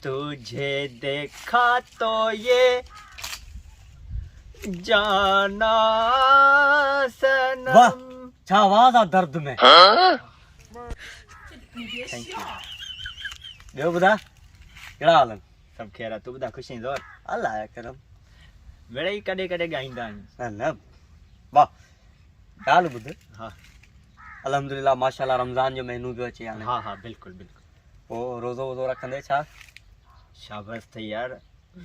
तुझे देखा तो ये जाना सनम। वाह छा आवाज आ दर्द में। Thank you. ॿियो ॿुधा कहिड़ा हाल आहिनि? सब खैर तू ॿुधा ख़ुशी ज़ोर अलाह या करम। वेड़े ई कॾहिं कॾहिं ॻाईंदा आहियूं। न न वाह ॻाल्हि ॿुध। हाँ अल्हम्दुलिल्लाह माशाल्लाह रमज़ान जो महीनो पियो अचे हाणे। हाँ हाँ बिल्कुल बिल्कुल। पोइ रोज़ो वोज़ो रखंदे छा? शाबाश त यार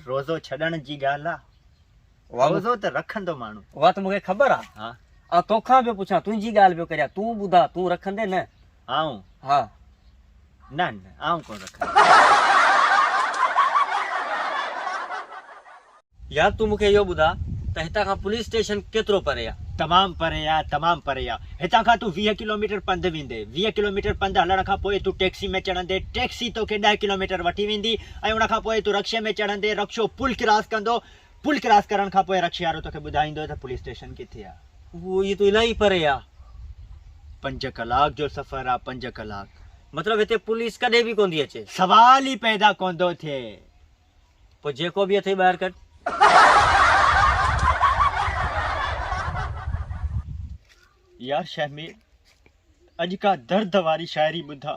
रोज़ो छॾण जी ॻाल्हि आहे। उहा रोज़ो त रखंदो माण्हू। उहा त मूंखे ख़बर आहे। हाँ तोखां पियो पुछां तुंहिंजी ॻाल्हि पियो करियां तूं ॿुधा तूं रखंदे न? आऊं हा न न आऊं कोन रखंदो। यार तूं मूंखे इहो ॿुधा त हितां खां पुलिस स्टेशन केतिरो परे आहे? तमामु परे आहे तमामु परे आहे। हितां खां तूं 20 किलोमीटर पंधु वेंदे 20 किलोमीटर पंधु हलण खां पोइ तूं टैक्सी में चढ़ंदे टैक्सी तोखे 10 किलोमीटर वठी वेंदी ऐं उन खां पोइ तूं रक्शे में चढ़ंदे रक्शो पुल क्रॉस कंदो पुल क्रॉस करण खां पोइ रक्शे वारो तोखे ॿुधाईंदो त पुलिस स्टेशन किथे आहे। उहो इहो त इलाही परे आहे। 5 कलाक जो सफ़र आहे 5 कलाक। मतिलबु हिते पुलिस कॾहिं बि कोन थी अचे? सवाल ई पैदा कोन थो थिए। पोइ जेको बि अथई ॿाहिरि कढ। यार शहमीर अॼु का दर्द वारी शायरी ॿुधा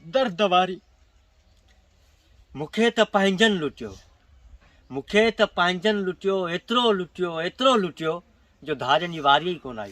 दर्द वारी। मूंखे त पंहिंजनि लुटियो मूंखे त पंहिंजनि लुटियो एतिरो लुटियो जो धाजनि जी वारी ई कोन आई।